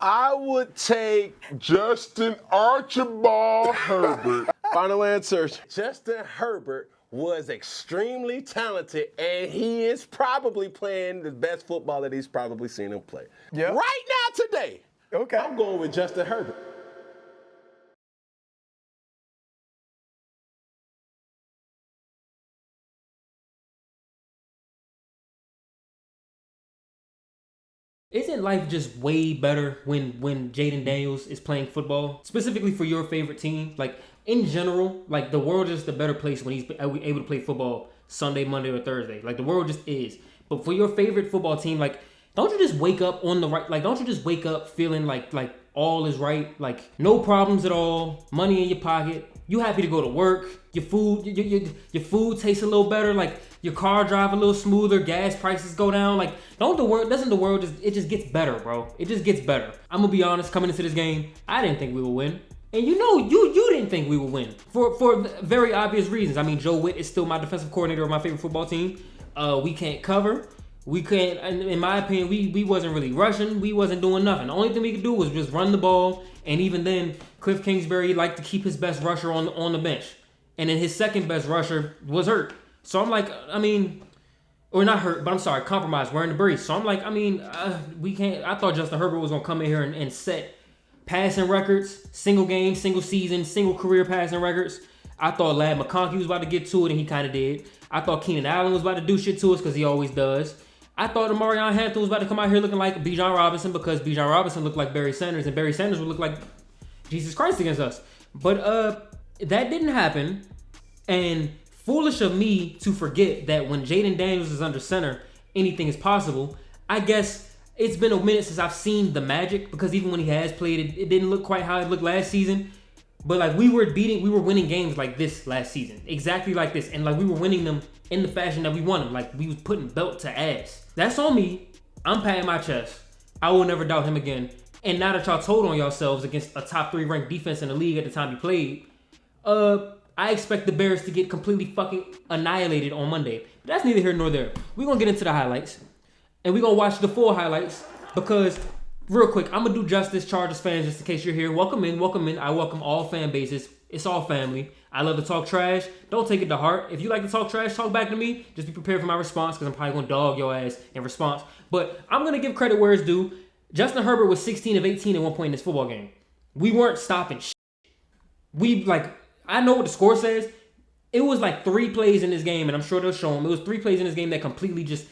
I would take Justin Archibald Herbert. Final answer. Justin Herbert was extremely talented, and he is probably playing the best football that he's probably seen him play. Yep. Right now, today, Okay. I'm going with Justin Herbert. Isn't life just way better when Jayden Daniels is playing football? Specifically for your favorite team? Like, in general, like, the world is just a better place when he's able to play football Sunday, Monday, or Thursday. Like, the world just is. But for your favorite football team, like, don't you just wake up on the right... Like, don't you just wake up feeling like all is right? Like, no problems at all. Money in your pocket. You happy to go to work. Your food, your food tastes a little better. Like, your car drive a little smoother. Gas prices go down. Like, doesn't the world just... It just gets better, bro. It just gets better. I'm gonna be honest, coming into this game, I didn't think we would win. And you know, you didn't think we would win. For very obvious reasons. I mean, Joe Witt is still my defensive coordinator of my favorite football team. We can't cover. We can't, in my opinion, we wasn't really rushing. We wasn't doing nothing. The only thing we could do was just run the ball. And even then, Cliff Kingsbury liked to keep his best rusher on the bench. And then his second best rusher was hurt. So I'm like, I mean, or not hurt, but I'm sorry, compromised, wearing the brace. So I'm like, I mean, we can't. I thought Justin Herbert was going to come in here and set passing records, single game, single season, single career passing records. I thought Lad McConkey was about to get to it, and he kind of did. I thought Keenan Allen was about to do shit to us because he always does. I thought Amarion Hampton was about to come out here looking like Bijan Robinson because Bijan Robinson looked like Barry Sanders, and Barry Sanders would look like Jesus Christ against us. But that didn't happen, and foolish of me to forget that when Jayden Daniels is under center, anything is possible. I guess it's been a minute since I've seen the magic because even when he has played, it didn't look quite how it looked last season. But like we were winning games like this last season, exactly like this, and like we were winning them in the fashion that we won them. Like we was putting belt to ass. That's on me. I'm patting my chest. I will never doubt him again. And now that y'all told on yourselves against a top 3 ranked defense in the league at the time he played, I expect the Bears to get completely fucking annihilated on Monday. But that's neither here nor there. We're gonna get into the highlights, and we're gonna watch the full highlights because. Real quick, I'm going to do justice, Chargers fans, just in case you're here. Welcome in, welcome in. I welcome all fan bases. It's all family. I love to talk trash. Don't take it to heart. If you like to talk trash, talk back to me. Just be prepared for my response because I'm probably going to dog your ass in response. But I'm going to give credit where it's due. Justin Herbert was 16 of 18 at one point in this football game. We weren't stopping shit. I know what the score says. It was like 3 plays in this game, and I'm sure they'll show them. It was 3 plays in this game that completely just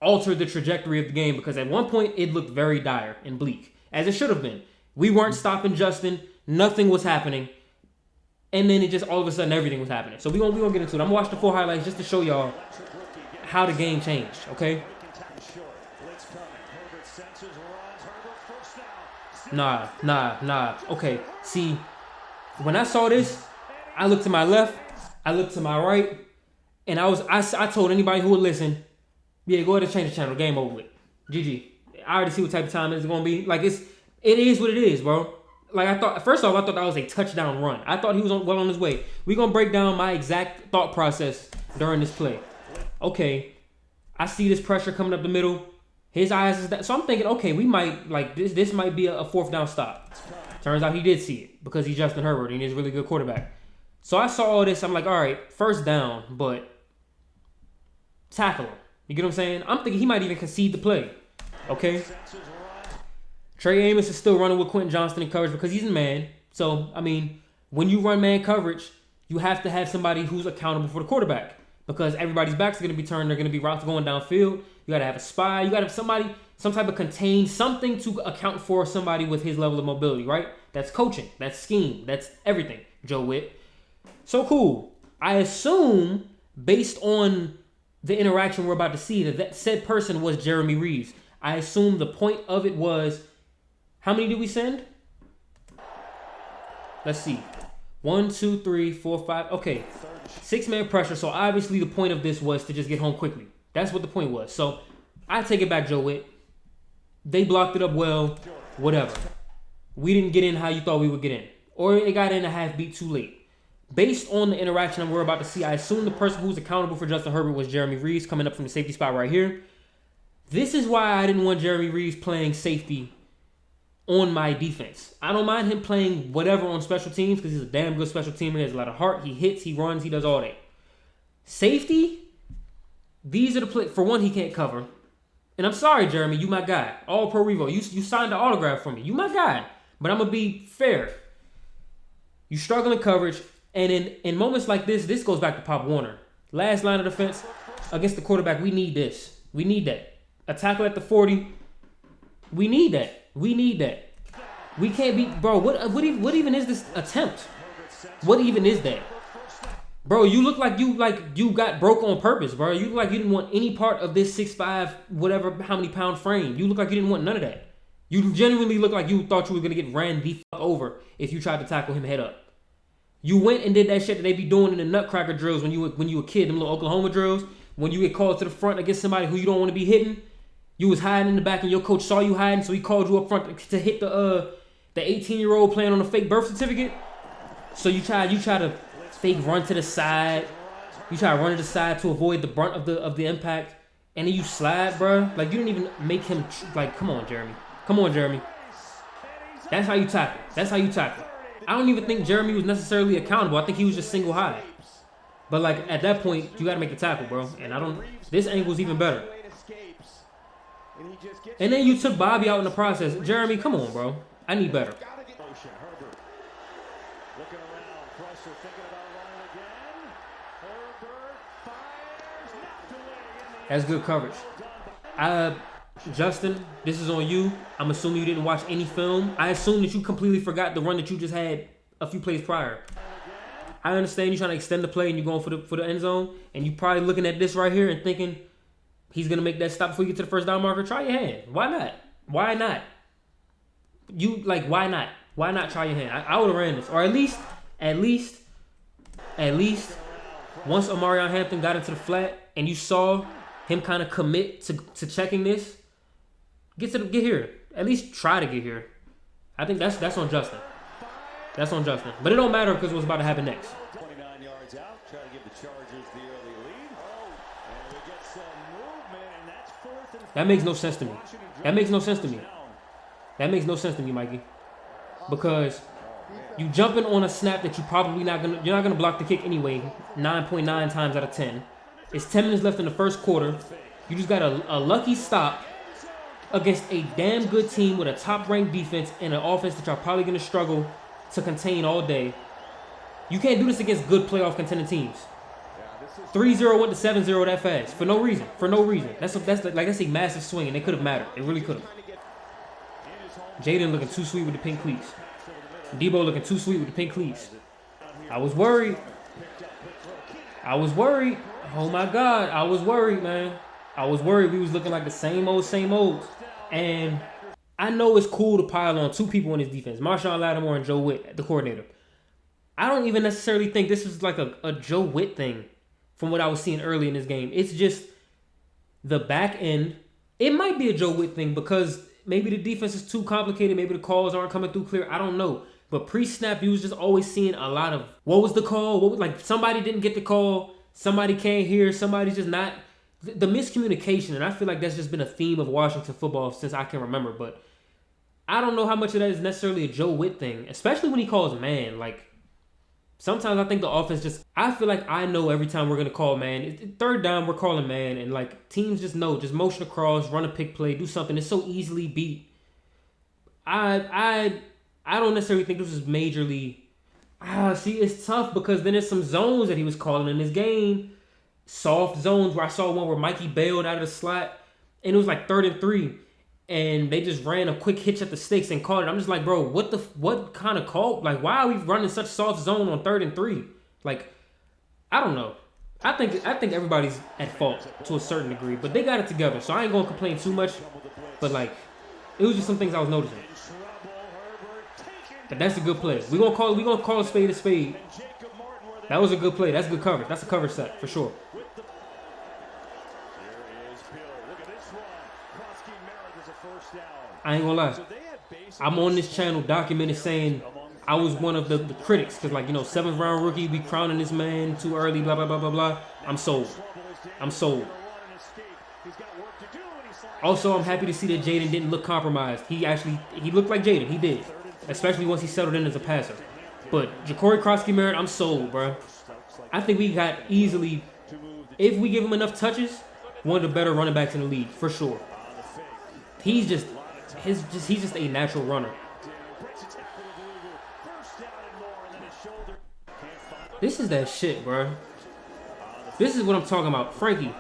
altered the trajectory of the game because at one point it looked very dire and bleak, as it should have been. We weren't stopping Justin. Nothing was happening. And then it just all of a sudden everything was happening. So we gonna get into it. I'm gonna watch the full highlights just to show y'all how the game changed, okay? Nah. Okay, see, when I saw this, I looked to my left, I looked to my right, and I told anybody who would listen, yeah, go ahead and change the channel. Game over with. GG. I already see what type of time it's gonna be. Like it is what it is, bro. Like I thought that was a touchdown run. I thought he was well on his way. We're gonna break down my exact thought process during this play. Okay, I see this pressure coming up the middle. His eyes is that, so I'm thinking, okay, we might like this. This might be a 4th down stop. Turns out he did see it because he's Justin Herbert and he's a really good quarterback. So I saw all this. I'm like, all right, 1st down, but tackle him. You get what I'm saying? I'm thinking he might even concede the play. Okay? Trey Amos is still running with Quentin Johnston in coverage because he's a man. So, I mean, when you run man coverage, you have to have somebody who's accountable for the quarterback because everybody's backs are going to be turned. They're going to be routes going downfield. You got to have a spy. You got to have somebody, some type of contain, something to account for somebody with his level of mobility, right? That's coaching. That's scheme. That's everything, Joe Witt. So cool. I assume, based on the interaction we're about to see, that said person was Jeremy Reeves. I assume the point of it was, how many did we send? Let's see. 1, 2, 3, 4, 5. Okay. 6-man pressure. So obviously the point of this was to just get home quickly. That's what the point was. So I take it back, Joe Witt. They blocked it up well. Whatever. We didn't get in how you thought we would get in. Or it got in a half beat too late. Based on the interaction we're about to see, I assume the person who's accountable for Justin Herbert was Jeremy Reeves coming up from the safety spot right here. This is why I didn't want Jeremy Reeves playing safety on my defense. I don't mind him playing whatever on special teams because he's a damn good special teamer. He has a lot of heart. He hits, he runs, he does all that. Safety, these are the play. For one, he can't cover. And I'm sorry, Jeremy, you my guy. All Pro Revo. You signed the autograph for me. You my guy. But I'm going to be fair. You struggle in coverage. And in moments like this goes back to Pop Warner. Last line of defense against the quarterback, we need this. We need that. A tackle at the 40. We need that. We need that. We can't be, bro. What even is this attempt? What even is that, bro? You look like you got broke on purpose, bro. You look like you didn't want any part of this 6'5", whatever, how many pound frame. You look like you didn't want none of that. You genuinely look like you thought you were gonna get ran the fuck over if you tried to tackle him head up. You went and did that shit that they be doing in the nutcracker drills when you were a kid, them little Oklahoma drills. When you get called to the front against somebody who you don't want to be hitting, you was hiding in the back and your coach saw you hiding, so he called you up front to hit the 18-year-old playing on a fake birth certificate. So you try to fake run to the side. You try to run to the side to avoid the brunt of the impact, and then you slide, bro. Like you didn't even make him like. Come on, Jeremy. Come on, Jeremy. That's how you tackle. That's how you tackle. I don't even think Jeremy was necessarily accountable. I think he was just single high. But like at that point, you got to make the tackle, bro. And I don't. This angle's even better. And then you took Bobby out in the process. Jeremy, come on, bro. I need better. That's good coverage. Justin, this is on you. I'm assuming you didn't watch any film. I assume that you completely forgot the run that you just had a few plays prior. I understand you're trying to extend the play and you're going for the end zone, and you're probably looking at this right here and thinking he's gonna make that stop before you get to the first down marker. Try your hand. Why not? Why not? Why not? Why not try your hand? I would have ran this, or at least, once Omarion Hampton got into the flat and you saw him kind of commit to checking this, get here. At least try to get here. I think that's on Justin. That's on Justin. But it don't matter because what's about to happen next. 29 yards out, try to give the Chargers the early lead. And we get some movement, and that's fourth and That makes no sense to me. That makes no sense to me. That makes no sense to me, Mikey. Because you jumping on a snap that you're not gonna block the kick anyway, 9.9 times out of 10. It's 10 minutes left in the first quarter. You just got a lucky stop against a damn good team with a top-ranked defense and an offense that y'all probably gonna struggle to contain all day. You can't do this against good playoff contending teams. 3-0 went to 7-0 that fast for no reason. For no reason. That's a massive swing, and it could have mattered. It really could have. Jayden looking too sweet with the pink cleats. Debo looking too sweet with the pink cleats. I was worried. Oh my God, I was worried, man. I was worried we was looking like the same old. And I know it's cool to pile on two people in his defense, Marshawn Lattimore and Joe Witt, the coordinator. I don't even necessarily think this is like a Joe Witt thing from what I was seeing early in this game. It's just the back end. It might be a Joe Witt thing because maybe the defense is too complicated. Maybe the calls aren't coming through clear. I don't know. But pre-snap, you was just always seeing a lot of, what was the call? Somebody didn't get the call. Somebody can't hear. Somebody's just not. The miscommunication, and I feel like that's just been a theme of Washington football since I can remember. But I don't know how much of that is necessarily a Joe Witt thing, especially when he calls man. Like, sometimes I think the offense just, I feel like I know every time we're going to call man. Third down, we're calling man, and like teams just know, just motion across, run a pick play, do something. It's so easily beat. I don't necessarily think this is majorly. See, it's tough because then there's some zones that he was calling in this game. Soft zones where I saw one where Mikey bailed out of the slot and it was like 3rd and 3 and they just ran a quick hitch at the sticks and called it. I'm just like, bro, what kind of call? Like, why are we running such soft zone on 3rd and 3? Like, I don't know. I think everybody's at fault to a certain degree, but they got it together. So I ain't gonna complain too much. But like, it was just some things I was noticing. But that's a good play. We gonna call a spade a spade. That was a good play. That's good coverage. That's a cover set for sure. I ain't gonna lie. I'm on this channel documented saying I was one of the critics because, like, 7th round rookie, we crowning this man too early, blah, blah, blah, blah, blah. I'm sold. Also, I'm happy to see that Jayden didn't look compromised. He looked like Jayden. He did. Especially once he settled in as a passer. But Ja'Cory Krosky-Merritt, I'm sold, bro. I think we got easily, if we give him enough touches, one of the better running backs in the league, for sure. He's just a natural runner. This is that shit, bro. This is what I'm talking about. Frankie,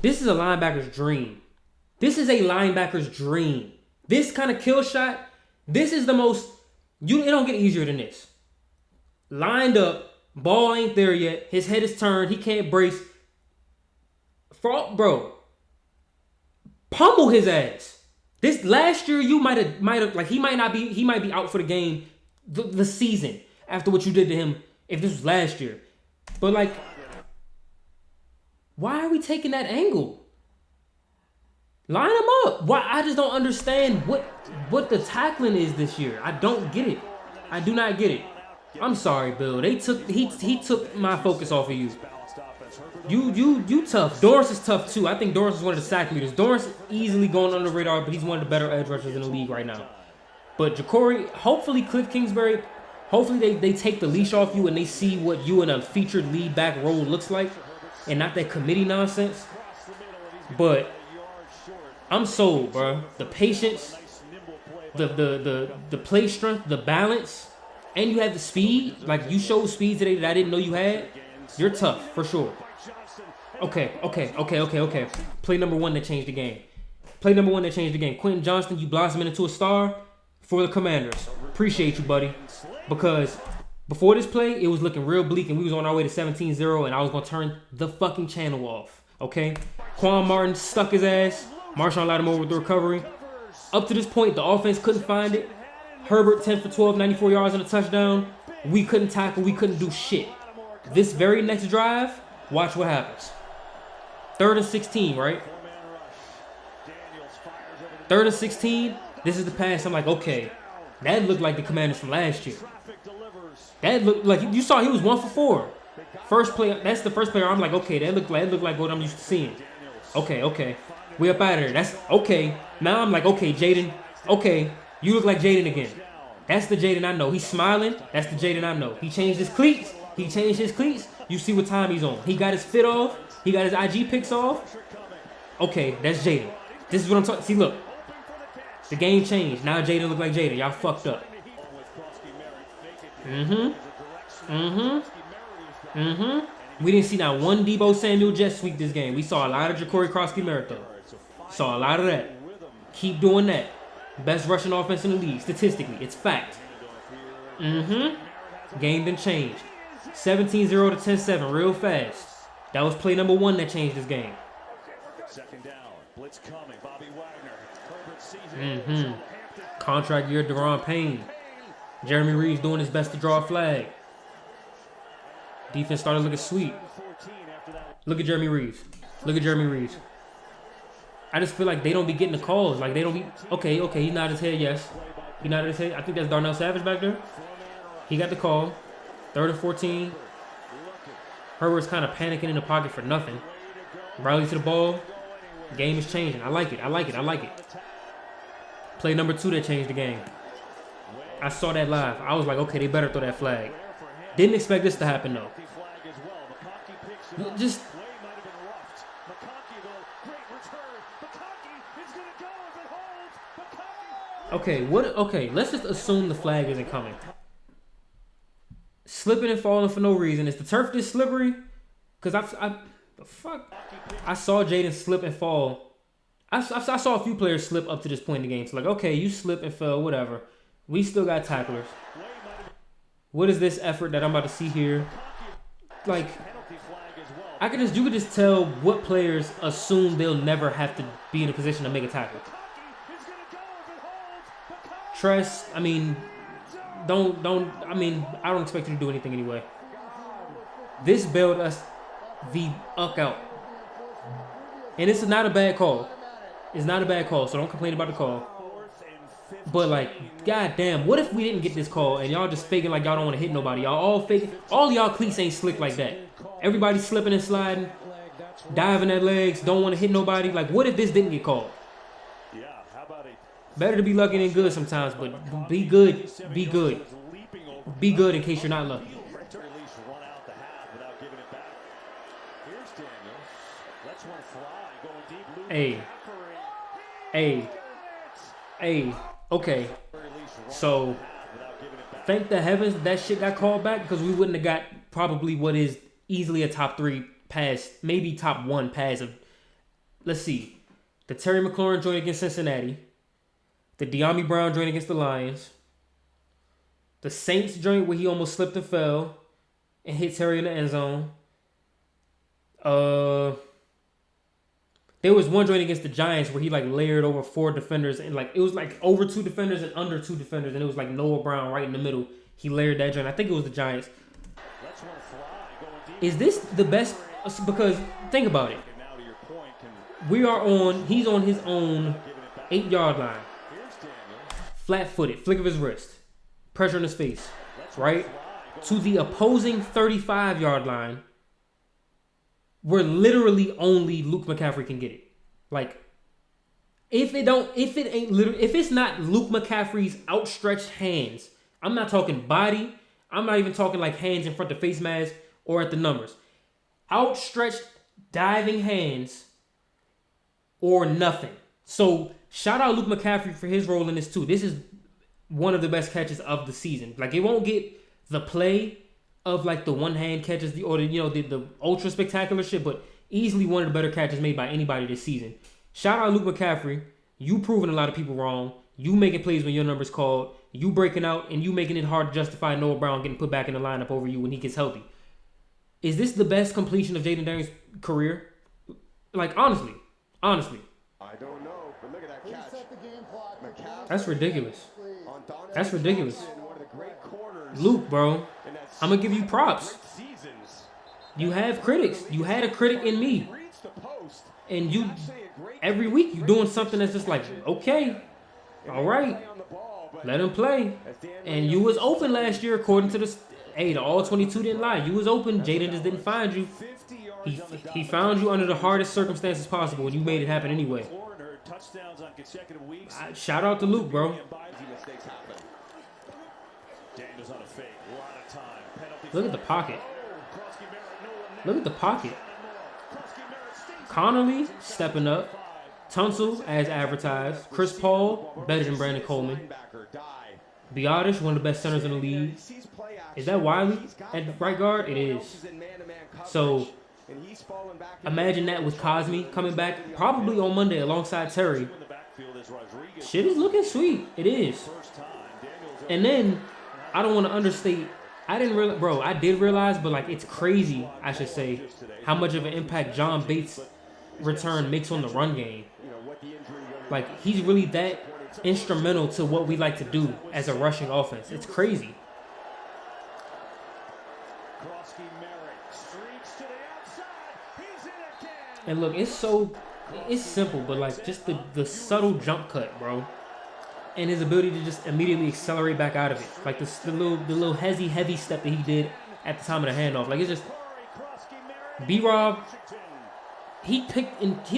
this is a linebacker's dream. This is a linebacker's dream. This kind of kill shot, this is the most, it don't get easier than this. Lined up, ball ain't there yet. His head is turned. He can't brace. Bro, pummel his ass. This last year, you might have like he might be out for the game, the season after what you did to him. If this was last year, but like, why are we taking that angle? Line him up. Why? I just don't understand what the tackling is this year. I don't get it. I do not get it. I'm sorry, Bill. He took my focus off of you. You tough. Dorrance is tough too. I think Dorrance is one of the sack leaders. Dorrance easily going under the radar, but he's one of the better edge rushers in the league right now. But Ja'Cory, hopefully Cliff Kingsbury, hopefully they take the leash off you and they see what you in a featured lead back role looks like, and not that committee nonsense. But I'm sold, bro. The patience, the play strength, the balance, and you have the speed. Like, you showed speed today that I didn't know you had. You're tough, for sure. Okay. Play number one that changed the game. Quentin Johnston, you blossoming into a star for the Commanders. Appreciate you, buddy. Because before this play, it was looking real bleak and we was on our way to 17-0 and I was going to turn the fucking channel off. Okay? Quan Martin stuck his ass. Marshawn Lattimore with the recovery. Up to this point, the offense couldn't find it. Herbert 10 for 12, 94 yards and a touchdown. We couldn't tackle. We couldn't do shit. This very next drive, watch what happens. 3rd and 16, right? 3rd and 16. This is the pass. I'm like, okay. That looked like the Commanders from last year. That looked like, you saw he was 1 for 4. First play, that's the first player. I'm like, okay, that looked like what I'm used to seeing. Okay. We up out of there. That's okay. Now I'm like, okay, Jayden. Okay, you look like Jayden again. That's the Jayden I know. He's smiling. That's the Jayden I know. He changed his cleats. You see what time he's on. He got his fit off. He got his IG picks off. Okay, that's Jayden. This is what I'm talking. See, look. The game changed. Now Jayden look like Jayden. Y'all fucked up. We didn't see not one Deebo Samuel jet sweep this game. We saw a lot of Ja'Cory Krosky-Merritt though. Saw a lot of that. Keep doing that. Best rushing offense in the league. Statistically, it's fact. Game been changed. 17-0 to 10-7 real fast. That was play number 1 that changed this game. Second down. Blitz coming. Bobby Wagner. Contract year Deron Payne. Jeremy Reeves doing his best to draw a flag. Defense started looking sweet. Look at Jeremy Reeves. I just feel like they don't be getting the calls. Like, they don't be... Okay, he nodded his head, yes. He nodded his head. I think that's Darnell Savage back there. He got the call. 3rd and 14. Herbert's kind of panicking in the pocket for nothing. Riley to the ball. Game is changing. I like it. Play number 2 that changed the game. I saw that live. I was like, okay, they better throw that flag. Didn't expect this to happen, though. Just... Okay, let's just assume the flag isn't coming. Slipping and falling for no reason. Is the turf this slippery? Because the fuck? I saw Jayden slip and fall. I saw a few players slip up to this point in the game. So like, okay, you slip and fell, whatever. We still got tacklers. What is this effort that I'm about to see here? Like, you could just tell what players assume they'll never have to be in a position to make a tackle. Tress, I don't expect you to do anything anyway. This bailed us the fuck out. And it's not a bad call. So don't complain about the call. But like, goddamn, what if we didn't get this call and y'all just faking like y'all don't want to hit nobody? Y'all all faking. All y'all cleats ain't slick like that. Everybody slipping and sliding, diving at legs, don't want to hit nobody. Like, what if this didn't get called? Better to be lucky than good sometimes, but be good. Be good. Be good in case you're not lucky. Run out the half without giving it back. Here's Daniels. Let's one fly. Going deep. Hey. Okay. So, thank the heavens that shit got called back because we wouldn't have got probably what is easily a top 3 pass, maybe top 1 pass of, let's see, the Terry McLaurin joint against Cincinnati, the De'Ami Brown joint against the Lions, the Saints joint where he almost slipped and fell and hit Terry in the end zone. There was one joint against the Giants where he like layered over 4 defenders and like it was like over 2 defenders and under 2 defenders and it was like Noah Brown right in the middle. He layered that joint. I think it was the Giants. Is this the best? Because think about it. He's on his own 8-yard line. Flat-footed, flick of his wrist. Pressure in his face. Right? To the opposing 35-yard line. Where literally only Luke McCaffrey can get it. Like, if it's not Luke McCaffrey's outstretched hands, I'm not talking body, I'm not even talking like hands in front of face mask or at the numbers. Outstretched diving hands or nothing. So shout out Luke McCaffrey for his role in this too. This is one of the best catches of the season. Like it won't get the play of like the one hand catches the ultra spectacular shit, but easily one of the better catches made by anybody this season. Shout out Luke McCaffrey. You proving a lot of people wrong. You making plays when your number's called. You breaking out and you making it hard to justify Noah Brown getting put back in the lineup over you when he gets healthy. Is this the best completion of Jayden Daniels' career? Like honestly. I don't know, but look at that catch. That's ridiculous. That's ridiculous. Luke, bro, I'm gonna give you props. You have critics. You had a critic in me. And you, every week, you doing something that's just like, okay, all right, let him play. And you was open last year according to the all 22 didn't lie. You was open. Jayden just didn't find you. He found you under the hardest circumstances possible, and you made it happen anyway. Shout out to Luke, bro. Look at the pocket. Look at the pocket. Connolly stepping up. Tunsil as advertised. Chris Paul better than Brandon Coleman. Biotish, one of the best centers in the league. Is that Wiley at right guard? It is. So imagine that with Cosme coming back probably on Monday alongside Terry. Shit is looking sweet. It is. And then I don't want to understate. I did realize, but like it's crazy, I should say, how much of an impact John Bates' return makes on the run game. Like he's really that instrumental to what we like to do as a rushing offense. It's crazy. And look, it's simple, but like just the subtle jump cut, bro. And his ability to just immediately accelerate back out of it. Like the little heavy step that he did at the time of the handoff. Like it's just B-Rob, he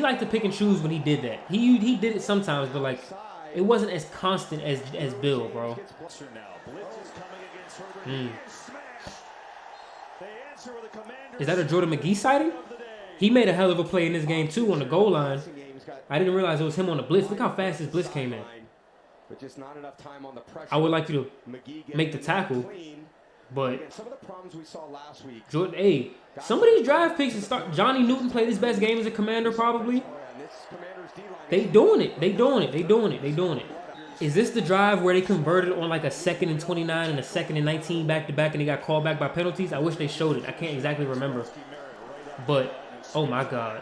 liked to pick and choose when he did that. He did it sometimes, but like it wasn't as constant as Bill, bro. Is that a Jordan McGee sighting? He made a hell of a play in this game too on the goal line. I didn't realize it was him on the blitz. Look how fast his blitz came in. I would like you to make the tackle, but Jordan, some of these draft picks and start. Johnny Newton played his best game as a Commander probably. They doing it. Is this the drive where they converted on like a 2nd and 29 and a 2nd and 19 back to back and they got called back by penalties? I wish they showed it. I can't exactly remember, but oh my God.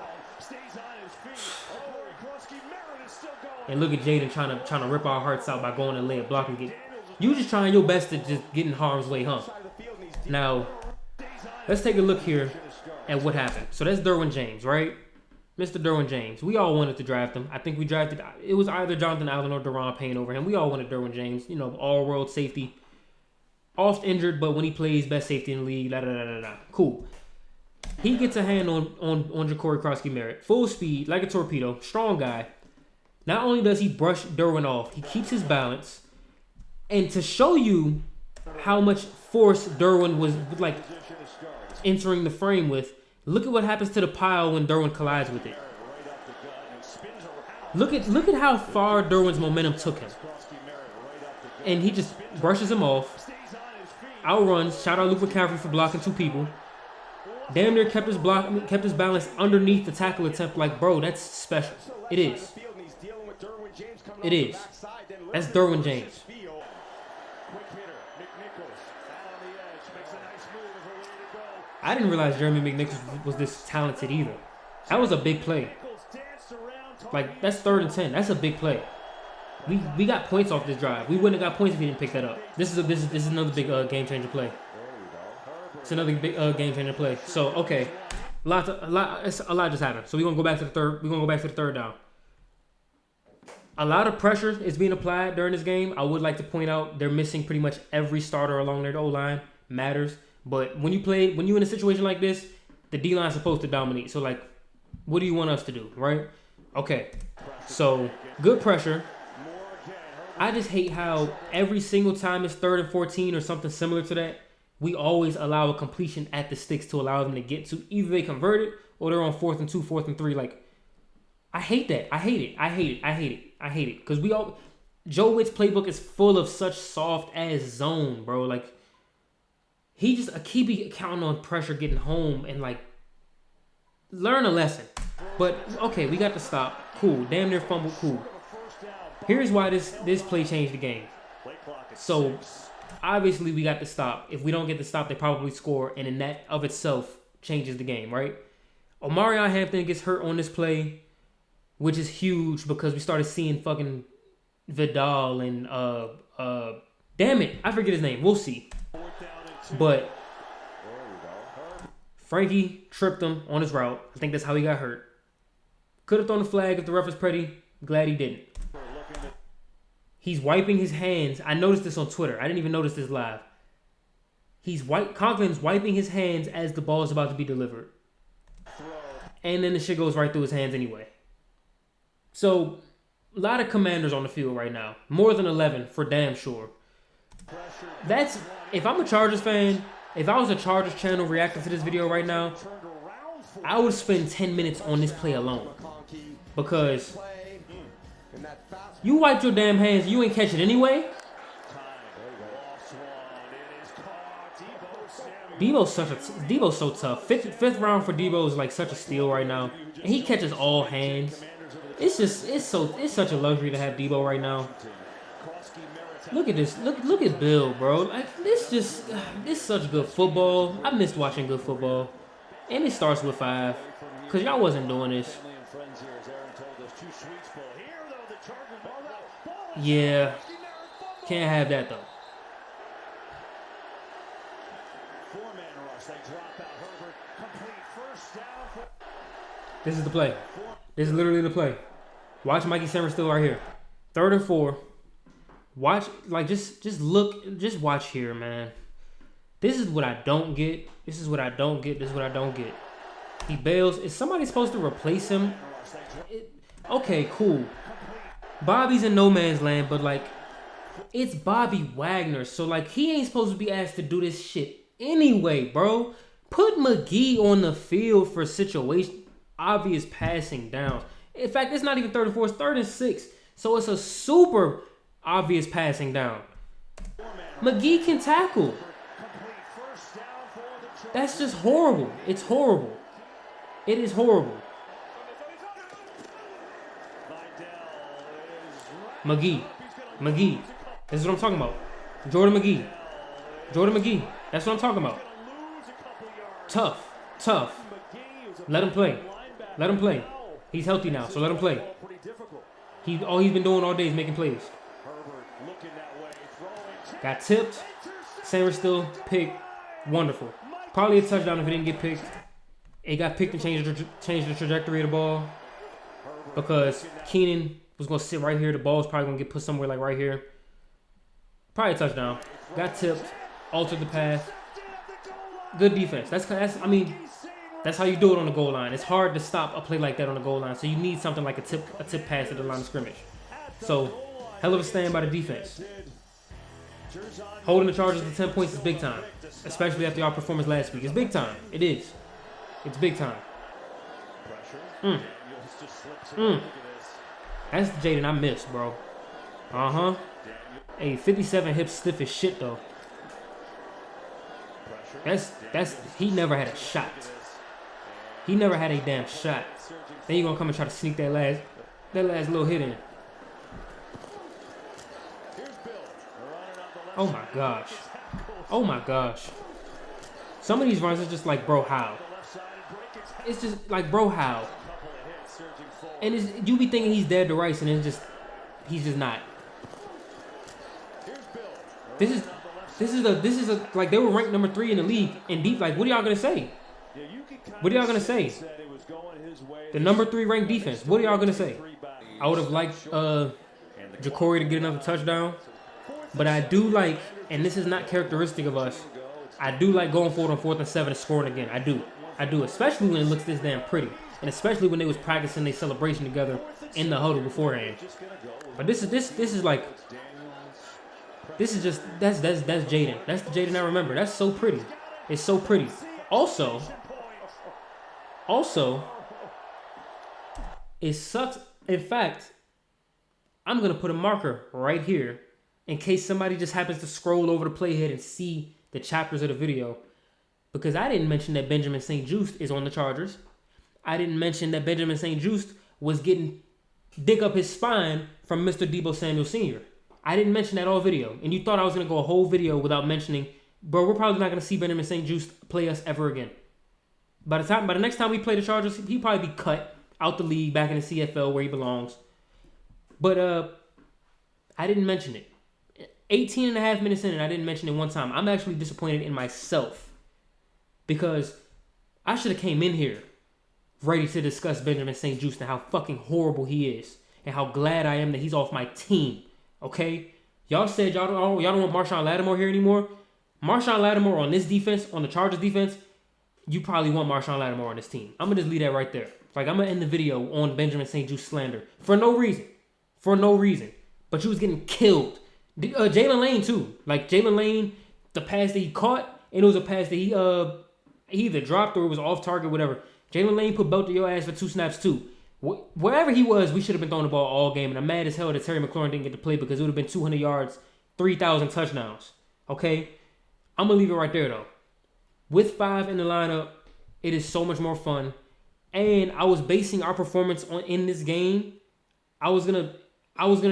And look at Jayden trying to rip our hearts out by going and lay a block and get. You just trying your best to just get in harm's way, huh? Now, let's take a look here at what happened. So that's Derwin James, right? Mr. Derwin James. We all wanted to draft him. I think we drafted. It was either Jonathan Allen or Deron Payne over him. We all wanted Derwin James. You know, all-world safety. Oft injured, but when he plays, best safety in the league. Cool. He gets a hand on Ja'Cory Krosky Merritt. Full speed, like a torpedo. Strong guy. Not only does he brush Derwin off, he keeps his balance. And to show you how much force Derwin was like entering the frame with, look at what happens to the pile when Derwin collides with it. Look at how far Derwin's momentum took him. And he just brushes him off. Outruns. Shout out Luke McCaffrey for blocking 2 people. Damn near kept his balance underneath the tackle attempt. Like, bro, that's special. It is. It is. That's Derwin James. I didn't realize Jeremy McNichols was this talented either. That was a big play. Like, that's 3rd and 10. That's a big play. We got points off this drive. We wouldn't have got points if he didn't pick that up. This is another big game changer play. It's another big game changer play. So okay, a lot just happened. So we're gonna go back to the third. We're gonna go back to the 3rd down. A lot of pressure is being applied during this game. I would like to point out they're missing pretty much every starter along their O-line. Matters, but when you're in a situation like this, the D-line is supposed to dominate. So like, what do you want us to do, right? Okay, so good pressure. I just hate how every single time it's 3rd and 14 or something similar to that, we always allow a completion at the sticks to allow them to get to. Either they convert it or they're on 4th and 2, 4th and 3. Like, I hate that. I hate it. Because Joe Witt's playbook is full of such soft ass zone, bro. Like, he be counting on pressure getting home and like learn a lesson. But okay, we got to stop. Cool. Damn near fumble. Cool. Here's why this play changed the game. So obviously we got to stop. If we don't get the stop, they probably score, and in that of itself changes the game, right? Omarion Hampton gets hurt on this play, which is huge because we started seeing fucking Vidal and damn it, I forget his name. We'll see. But Frankie tripped him on his route. I think that's how he got hurt. Could have thrown the flag if the ref was pretty. Glad he didn't. He's wiping his hands. I noticed this on Twitter. I didn't even notice this live. Conklin's wiping his hands as the ball is about to be delivered. And then the shit goes right through his hands anyway. So, a lot of commanders on the field right now. More than 11 for damn sure. If I'm a Chargers fan, if I was a Chargers channel reacting to this video right now, I would spend 10 minutes on this play alone. Because you wiped your damn hands, you ain't catch it anyway. Debo's so tough. Fifth round for Debo is like such a steal right now. And he catches all hands. It's such a luxury to have Debo right now. Look at this. Look at Bill, bro. Like this such good football. I missed watching good football. And it starts with 5. Cause y'all wasn't doing this. Yeah. Can't have that though. This is the play. This is literally the play. Watch Mikey Simmons still right here. 3rd and 4. Watch, like, just look, just watch here, man. This is what I don't get. This is what I don't get. This is what I don't get. He bails. Is somebody supposed to replace him? Okay, cool. Bobby's in no man's land, but, like, it's Bobby Wagner. So, like, he ain't supposed to be asked to do this shit anyway, bro. Put McGee on the field for obvious passing downs. In fact, it's not even 3rd and 4. It's 3rd and 6. So, it's a super obvious passing down. McGee can tackle. That's just horrible. It's horrible. It is horrible. McGee. This is what I'm talking about. Jordan McGee. That's what I'm talking about. Tough. Let him play. He's healthy now, so let him play. All he's been doing all day is making plays. Got tipped. Sanders still picked. Wonderful. Probably a touchdown if it didn't get picked. It got picked and changed the trajectory of the ball. Because Keenan was going to sit right here. The ball was probably going to get put somewhere like right here. Probably a touchdown. Got tipped. Altered the path. Good defense. That's how you do it on the goal line. It's hard to stop a play like that on the goal line. So you need something like a tip pass at the line of scrimmage. So, hell of a stand by the defense. Holding the Chargers to 10 points is big time. Especially after our performance last week. It's big time. It is. It's big time. That's the Jayden I missed, bro. Uh-huh. Hey, 57 hips stiff as shit, though. He never had a shot. He never had a damn shot. Then you gonna come and try to sneak that last little hit in. Oh my gosh. Oh my gosh. Some of these runs are just like, bro, how? It's just like, bro, how? And you be thinking he's dead to rights, and he's just not. This is a like, they were ranked number 3 in the league in deep. Like, what are y'all gonna say? What are y'all gonna say? The number 3 ranked defense. What are y'all gonna say? I would have liked Jacory to get another touchdown, but I do like, and this is not characteristic of us, I do like going forward on 4th and 7 and scoring again. I do, especially when it looks this damn pretty, and especially when they was practicing their celebration together in the huddle beforehand. But this is like, this is just that's Jayden. That's the Jayden I remember. That's so pretty. It's so pretty. Also, it sucks. In fact, I'm gonna put a marker right here in case somebody just happens to scroll over the playhead and see the chapters of the video, because I didn't mention that Benjamin St-Juste is on the Chargers. I didn't mention that Benjamin St-Juste was getting dig up his spine from Mr. Deebo Samuel Sr. I didn't mention that all video, and you thought I was gonna go a whole video without mentioning, bro, we're probably not gonna see Benjamin St-Juste play us ever again. By the next time we play the Chargers, he'll probably be cut out the league back in the CFL where he belongs. But I didn't mention it. 18 and a half minutes in and I didn't mention it one time. I'm actually disappointed in myself because I should have came in here ready to discuss Benjamin St-Juste and how fucking horrible he is and how glad I am that he's off my team. Okay? Y'all said y'all don't want Marshawn Lattimore here anymore. Marshawn Lattimore on this defense, on the Chargers defense, you probably want Marshawn Lattimore on this team. I'm going to just leave that right there. Like, I'm going to end the video on Benjamin St-Juste slander for no reason. For no reason. But you was getting killed. Jalen Lane, too. Like, Jalen Lane, the pass that he caught, and it was a pass that he either dropped or it was off target, whatever. Jalen Lane put belt to your ass for 2 snaps, too. Wherever he was, we should have been throwing the ball all game. And I'm mad as hell that Terry McLaurin didn't get to play because it would have been 200 yards, 3,000 touchdowns. Okay? I'm going to leave it right there, though. With 5 in the lineup, it is so much more fun. And I was basing our performance in this game. I was gonna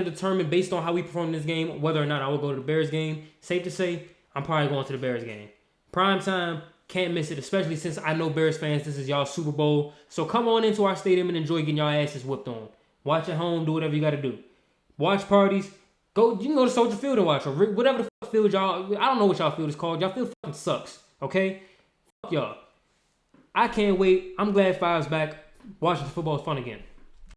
determine based on how we perform in this game whether or not I will go to the Bears game. Safe to say, I'm probably going to the Bears game. Prime time, can't miss it, especially since I know Bears fans, this is y'all Super Bowl. So come on into our stadium and enjoy getting y'all asses whipped on. Watch at home, do whatever you got to do. Watch parties. You can go to Soldier Field and watch, or whatever the fuck field y'all, I don't know what y'all field is called. Y'all field fucking sucks, okay? Fuck y'all. I can't wait. I'm glad 5's back. Watching football is fun again.